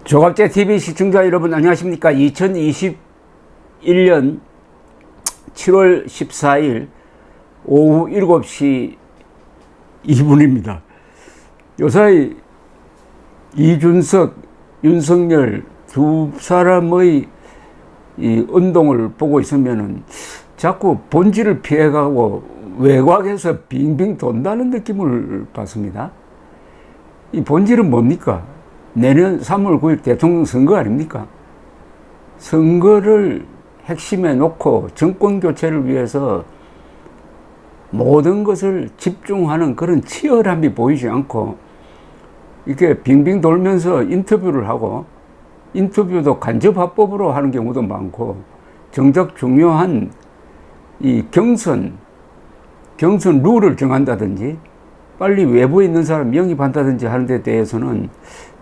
조갑제 TV 시청자 여러분 안녕하십니까? 2021년 7월 14일 오후 7시 2분입니다. 요사이 이준석, 윤석열 두 사람의 이 운동을 보고 있으면은 자꾸 본질을 피해가고 외곽에서 빙빙 돈다는 느낌을 받습니다. 이 본질은 뭡니까? 내년 3월 9일 대통령 선거 아닙니까? 선거를 핵심에 놓고 정권 교체를 위해서 모든 것을 집중하는 그런 치열함이 보이지 않고 이렇게 빙빙 돌면서 인터뷰를 하고 인터뷰도 간접화법으로 하는 경우도 많고 정작 중요한 이 경선 룰을 정한다든지 빨리 외부에 있는 사람 영입한다든지 하는 데 대해서는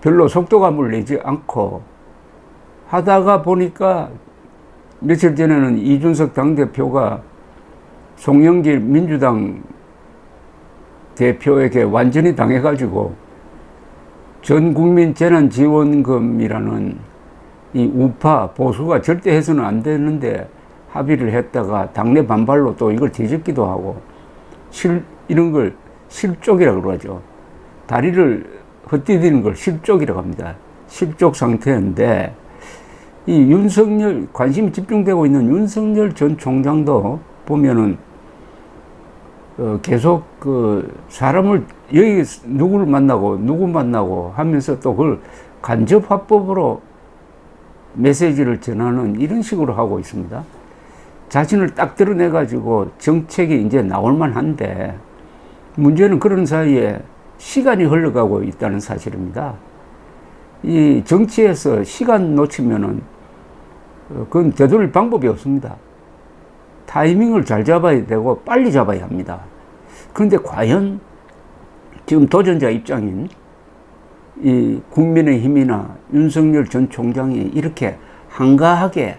별로 속도감을 내지 않고 하다가 보니까 며칠 전에는 이준석 당대표가 송영길 민주당 대표에게 완전히 당해가지고 전국민 재난지원금이라는 이 우파 보수가 절대 해서는 안 되는데 합의를 했다가 당내 반발로 또 이걸 뒤집기도 하고 이런 걸 실족이라고 그러죠. 다리를 헛디디는 걸 실족이라고 합니다. 실족 상태인데 이 윤석열 관심이 집중되고 있는 윤석열 전 총장도 보면은 계속 그 사람을 여기 누구 만나고 하면서 또 그걸 간접화법으로 메시지를 전하는 이런 식으로 하고 있습니다. 자신을 딱 드러내 가지고 정책이 이제 나올 만한데 문제는 그런 사이에 시간이 흘러가고 있다는 사실입니다. 이 정치에서 시간 놓치면은 그건 되돌릴 방법이 없습니다. 타이밍을 잘 잡아야 되고 빨리 잡아야 합니다. 그런데 과연 지금 도전자 입장인 이 국민의힘이나 윤석열 전 총장이 이렇게 한가하게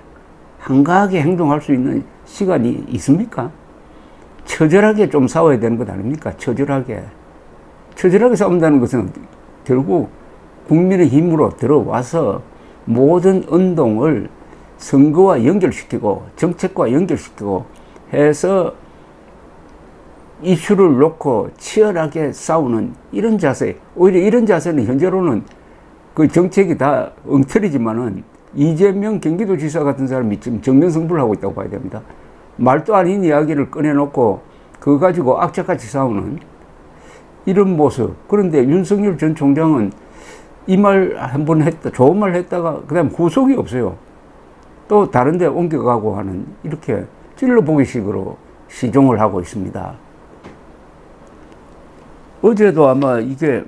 행동할 수 있는 시간이 있습니까? 처절하게 좀 싸워야 되는 것 아닙니까? 처절하게 싸운다는 것은 결국 국민의 힘으로 들어와서 모든 운동을 선거와 연결시키고 정책과 연결시키고 해서 이슈를 놓고 치열하게 싸우는 이런 자세, 오히려 이런 자세는 현재로는 그 정책이 다 엉터리지만은 이재명 경기도지사 같은 사람이 지금 정면 승부를 하고 있다고 봐야 됩니다. 말도 아닌 이야기를 꺼내놓고 그거 가지고 악착같이 싸우는 이런 모습. 그런데 윤석열 전 총장은 이 말 한 번 했다, 좋은 말 했다가 그 다음 후속이 없어요. 또 다른 데 옮겨가고 하는 이렇게 찔러보기식으로 시종을 하고 있습니다. 어제도 아마 이게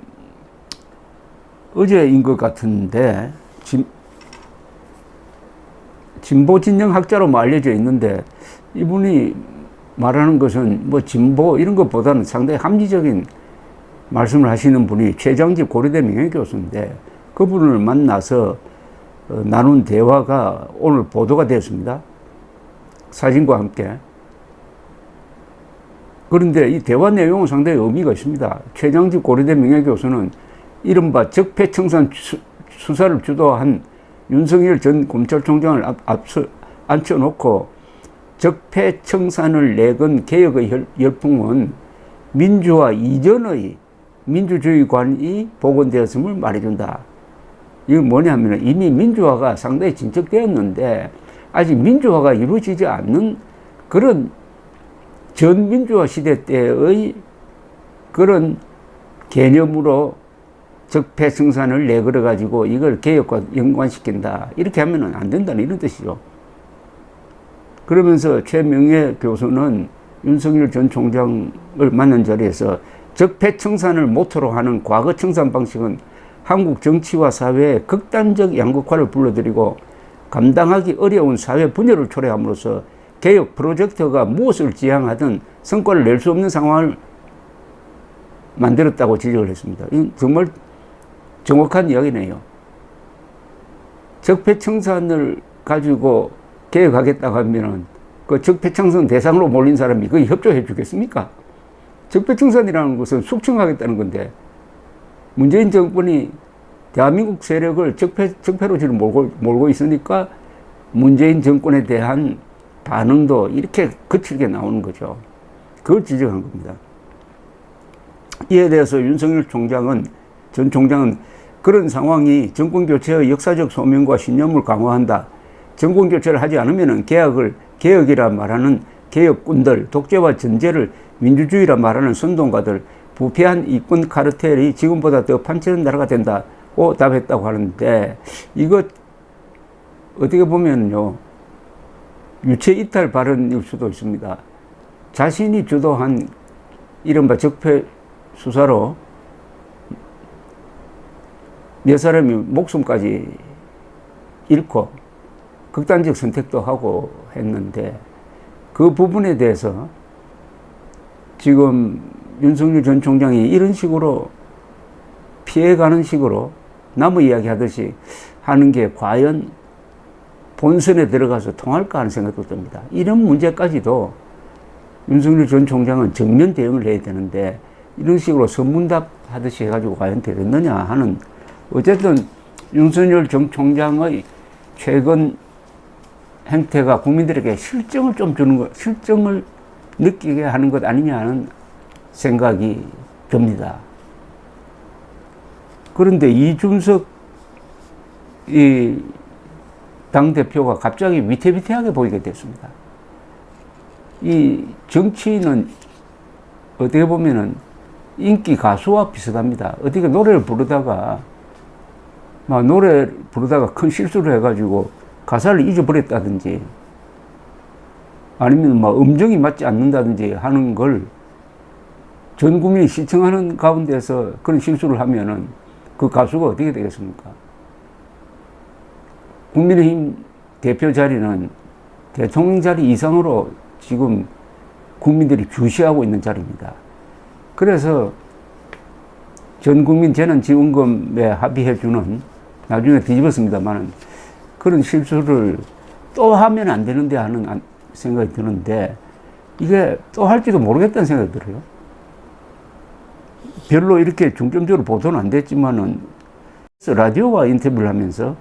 어제인 것 같은데 진보 진영 학자로 알려져 있는데 이분이 말하는 것은 뭐 진보 이런 것보다는 상당히 합리적인 말씀을 하시는 분이 최장집 고려대 명예교수인데 그분을 만나서 나눈 대화가 오늘 보도가 되었습니다. 사진과 함께. 그런데 이 대화 내용은 상당히 의미가 있습니다. 최장집 고려대 명예교수는 이른바 적폐청산 수사를 주도한 윤석열 전 검찰총장을 앞서 앉혀놓고 적폐청산을 내건 개혁의 열풍은 민주화 이전의 민주주의관이 복원되었음을 말해준다. 이건 뭐냐면 이미 민주화가 상당히 진척되었는데 아직 민주화가 이루어지지 않는 그런 전 민주화 시대 때의 그런 개념으로 적폐청산을 내걸어 가지고 이걸 개혁과 연관시킨다. 이렇게 하면은 안 된다는 이런 뜻이죠. 그러면서 최명예 교수는 윤석열 전 총장을 만난 자리에서 적폐청산을 모토로 하는 과거 청산 방식은 한국 정치와 사회의 극단적 양극화를 불러들이고 감당하기 어려운 사회 분열을 초래함으로써 개혁 프로젝트가 무엇을 지향하든 성과를 낼 수 없는 상황을 만들었다고 지적을 했습니다. 이건 정말 정확한 이야기네요. 적폐청산을 가지고 개혁하겠다고 하면은 그 적폐청산 대상으로 몰린 사람이 거기 협조해 주겠습니까? 적폐청산이라는 것은 숙청하겠다는 건데 문재인 정권이 대한민국 세력을 적폐로 지금 몰고 있으니까 문재인 정권에 대한 반응도 이렇게 거칠게 나오는 거죠. 그걸 지적한 겁니다. 이에 대해서 윤석열 전 총장은 그런 상황이 정권교체의 역사적 소명과 신념을 강화한다. 정권교체를 하지 않으면 개혁이라 말하는 개혁꾼들, 독재와 전제를 민주주의라 말하는 선동가들, 부패한 이권 카르텔이 지금보다 더 판치는 나라가 된다고 답했다고 하는데, 이거 어떻게 보면요, 유체 이탈 발언일 수도 있습니다. 자신이 주도한 이른바 적폐 수사로 몇 사람이 목숨까지 잃고 극단적 선택도 하고 했는데, 그 부분에 대해서 지금 윤석열 전 총장이 이런 식으로 피해가는 식으로 나무 이야기 하듯이 하는 게 과연 본선에 들어가서 통할까 하는 생각도 듭니다. 이런 문제까지도 윤석열 전 총장은 정면 대응을 해야 되는데, 이런 식으로 선문답 하듯이 해가지고 과연 되겠느냐 하는, 어쨌든 윤석열 전 총장의 최근 행태가 국민들에게 실정을 좀 주는 것, 실정을 느끼게 하는 것 아니냐 하는 생각이 듭니다. 그런데 이준석 당대표가 갑자기 위태위태하게 보이게 됐습니다. 이 정치인은 어떻게 보면은 인기 가수와 비슷합니다. 어떻게 노래를 부르다가 큰 실수를 해가지고 가사를 잊어버렸다든지 아니면 음정이 맞지 않는다든지 하는 걸 전 국민이 시청하는 가운데서 그런 실수를 하면은 그 가수가 어떻게 되겠습니까? 국민의힘 대표 자리는 대통령 자리 이상으로 지금 국민들이 주시하고 있는 자리입니다. 그래서 전 국민 재난지원금에 합의해주는, 나중에 뒤집었습니다만, 그런 실수를 또 하면 안 되는데 하는 생각이 드는데, 이게 또 할지도 모르겠다는 생각이 들어요. 별로 이렇게 중점적으로 보도는 안 됐지만은 라디오와 인터뷰를 하면서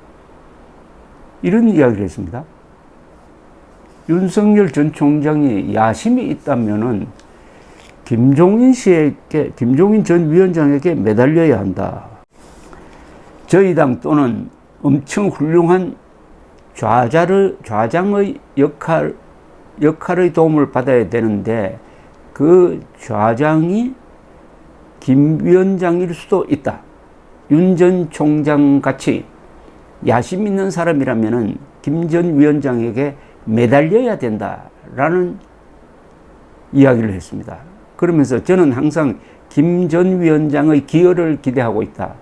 이런 이야기를 했습니다. 윤석열 전 총장이 야심이 있다면은 김종인 전 위원장에게 매달려야 한다. 저희 당 또는 엄청 훌륭한 좌장의 역할의 도움을 받아야 되는데, 그 좌장이 김 위원장일 수도 있다. 윤 전 총장 같이 야심 있는 사람이라면은 김 전 위원장에게 매달려야 된다라는 이야기를 했습니다. 그러면서 저는 항상 김 전 위원장의 기여를 기대하고 있다.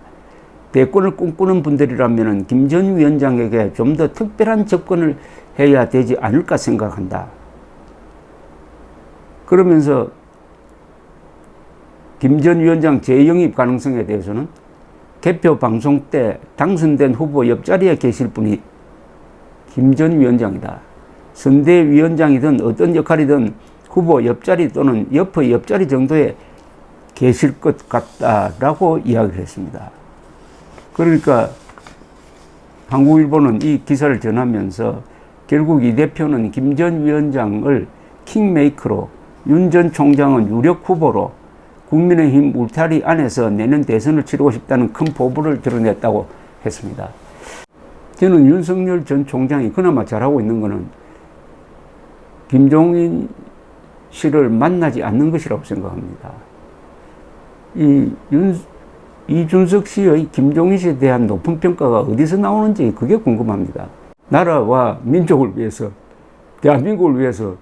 대권을 꿈꾸는 분들이라면 김 전 위원장에게 좀 더 특별한 접근을 해야 되지 않을까 생각한다. 그러면서 김 전 위원장 재영입 가능성에 대해서는 개표 방송 때 당선된 후보 옆자리에 계실 분이 김 전 위원장이다. 선대위원장이든 어떤 역할이든 후보 옆자리 또는 옆의 옆자리 정도에 계실 것 같다라고 이야기를 했습니다. 그러니까 한국일보는 이 기사를 전하면서 결국 이 대표는 김 전 위원장을 킹메이커로, 윤 전 총장은 유력 후보로 국민의힘 울타리 안에서 내년 대선을 치르고 싶다는 큰 포부를 드러냈다고 했습니다. 저는 윤석열 전 총장이 그나마 잘하고 있는 것은 김종인 씨를 만나지 않는 것이라고 생각합니다. 이준석 씨의 김종인 씨에 대한 높은 평가가 어디서 나오는지 그게 궁금합니다. 나라와 민족을 위해서, 대한민국을 위해서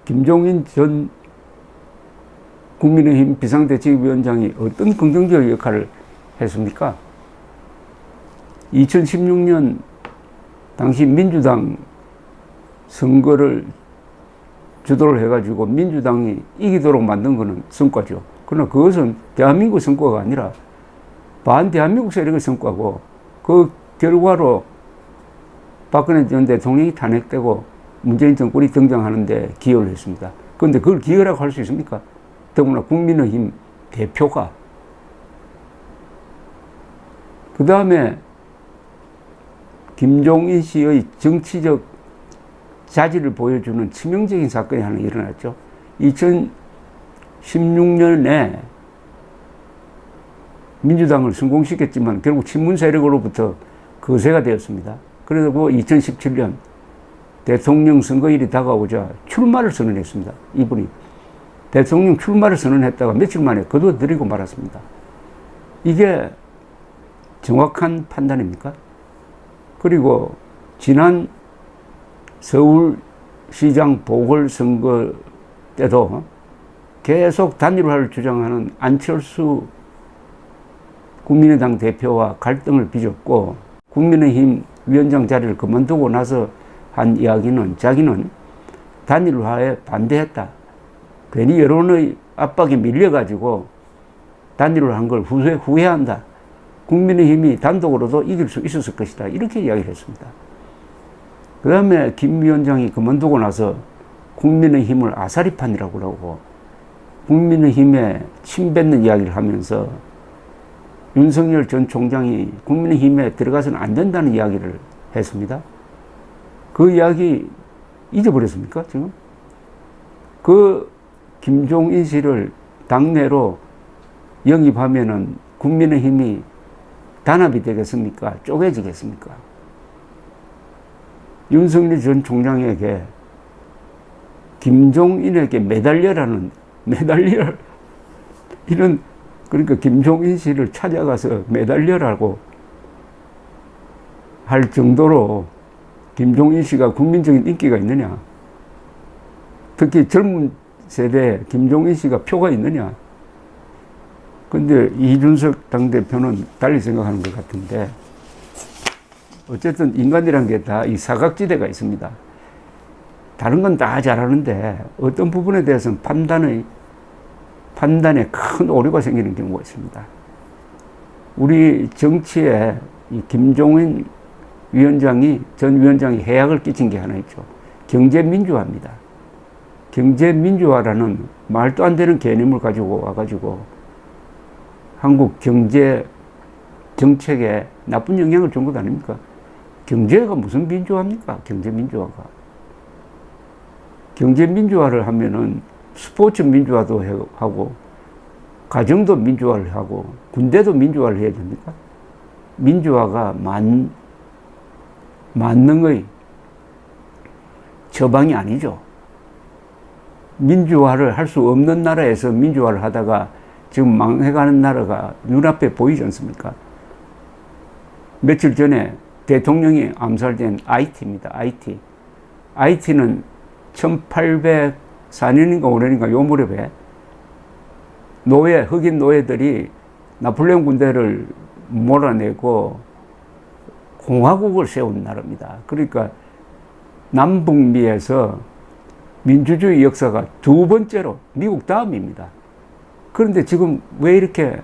김종인 전 국민의힘 비상대책위원장이 어떤 긍정적 역할을 했습니까? 2016년 당시 민주당 선거를 주도를 해가지고 민주당이 이기도록 만든 것은 성과죠. 그러나 그것은 대한민국 성과가 아니라 반대한민국 세력의 성과고, 그 결과로 박근혜 전 대통령이 탄핵되고 문재인 정권이 등장하는데 기여를 했습니다. 그런데 그걸 기여라고 할 수 있습니까? 더구나 국민의힘 대표가. 그 다음에 김종인 씨의 정치적 자질을 보여주는 치명적인 사건이 하나 일어났죠. 2016년에 민주당을 성공시켰지만 결국 친문 세력으로부터 거세가 되었습니다. 그리고 2017년 대통령 선거일이 다가오자 출마를 선언했습니다. 이분이 대통령 출마를 선언했다가 며칠 만에 거둬들이고 말았습니다. 이게 정확한 판단입니까? 그리고 지난 서울시장 보궐선거 때도 계속 단일화를 주장하는 안철수 국민의당 대표와 갈등을 빚었고, 국민의힘 위원장 자리를 그만두고 나서 한 이야기는 자기는 단일화에 반대했다. 괜히 여론의 압박에 밀려가지고 단일화를 한 걸 후회한다. 국민의힘이 단독으로도 이길 수 있었을 것이다. 이렇게 이야기를 했습니다. 그 다음에 김 위원장이 그만두고 나서 국민의힘을 아사리판이라고 하고 국민의힘에 침뱉는 이야기를 하면서 윤석열 전 총장이 국민의힘에 들어가서는 안 된다는 이야기를 했습니다. 그 이야기 잊어버렸습니까, 지금? 그 김종인 씨를 당내로 영입하면은 국민의힘이 단합이 되겠습니까? 쪼개지겠습니까? 윤석열 전 총장에게 김종인에게 매달려 이런, 그러니까 김종인 씨를 찾아가서 매달려라고 할 정도로 김종인 씨가 국민적인 인기가 있느냐? 특히 젊은 세대에 김종인 씨가 표가 있느냐? 근데 이준석 당대표는 달리 생각하는 것 같은데, 어쨌든 인간이란 게 다 이 사각지대가 있습니다. 다른 건 다 잘하는데 어떤 부분에 대해서는 판단에 큰 오류가 생기는 경우가 있습니다. 우리 정치에 이 김종인 전 위원장이 해악을 끼친 게 하나 있죠. 경제민주화입니다. 경제민주화라는 말도 안 되는 개념을 가지고 와가지고 한국 경제 정책에 나쁜 영향을 준 것 아닙니까? 경제가 무슨 민주화입니까? 경제민주화가. 경제민주화를 하면은 스포츠 민주화도 하고, 가정도 민주화를 하고, 군대도 민주화를 해야 됩니까? 민주화가 만능의 처방이 아니죠. 민주화를 할 수 없는 나라에서 민주화를 하다가 지금 망해가는 나라가 눈앞에 보이지 않습니까? 며칠 전에 대통령이 암살된 IT입니다. IT는 1804년인가 5년인가 요 무렵에 흑인 노예들이 나폴레옹 군대를 몰아내고 공화국을 세운 나라입니다. 그러니까 남북미에서 민주주의 역사가 두 번째로 미국 다음입니다. 그런데 지금 왜 이렇게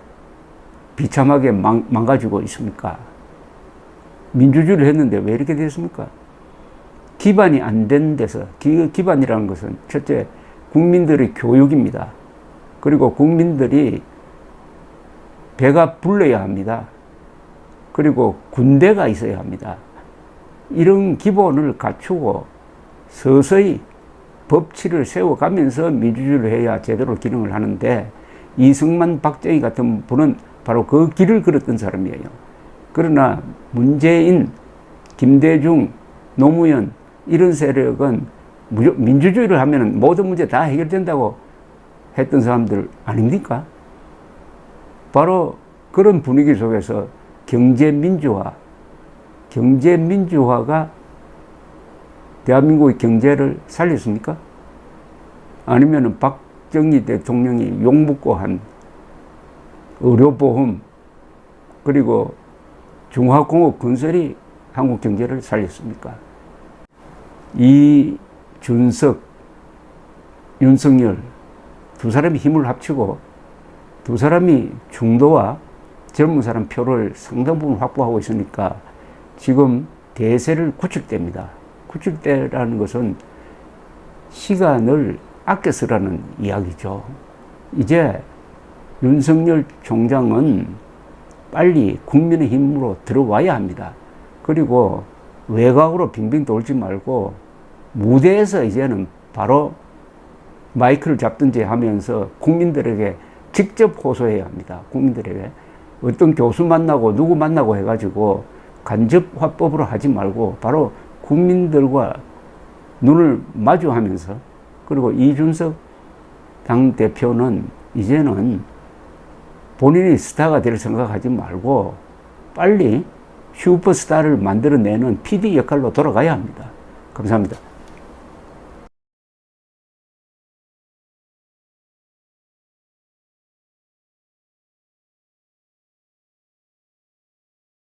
비참하게 망가지고 있습니까? 민주주의를 했는데 왜 이렇게 됐습니까? 기반이 안 된 데서, 기반이라는 것은 첫째, 국민들의 교육입니다. 그리고 국민들이 배가 불러야 합니다. 그리고 군대가 있어야 합니다. 이런 기본을 갖추고 서서히 법치를 세워가면서 민주주의를 해야 제대로 기능을 하는데, 이승만, 박정희 같은 분은 바로 그 길을 걸었던 사람이에요. 그러나 문재인, 김대중, 노무현 이런 세력은 민주주의를 하면 모든 문제 다 해결된다고 했던 사람들 아닙니까? 바로 그런 분위기 속에서 경제민주화가 대한민국의 경제를 살렸습니까? 아니면은 박정희 대통령이 욕먹고 한 의료보험 그리고 중화공업 건설이 한국 경제를 살렸습니까? 이준석, 윤석열 두 사람이 힘을 합치고 두 사람이 중도와 젊은 사람 표를 상당 부분 확보하고 있으니까 지금 대세를 구축됩니다. 구축대라는 것은 시간을 아껴 쓰라는 이야기죠. 이제 윤석열 총장은 빨리 국민의힘으로 들어와야 합니다. 그리고 외곽으로 빙빙 돌지 말고 무대에서 이제는 바로 마이크를 잡든지 하면서 국민들에게 직접 호소해야 합니다. 국민들에게. 어떤 교수 만나고 누구 만나고 해가지고 간접 화법으로 하지 말고 바로 국민들과 눈을 마주하면서, 그리고 이준석 당대표는 이제는 본인이 스타가 될 생각하지 말고 빨리 슈퍼스타를 만들어내는 PD 역할로 돌아가야 합니다. 감사합니다.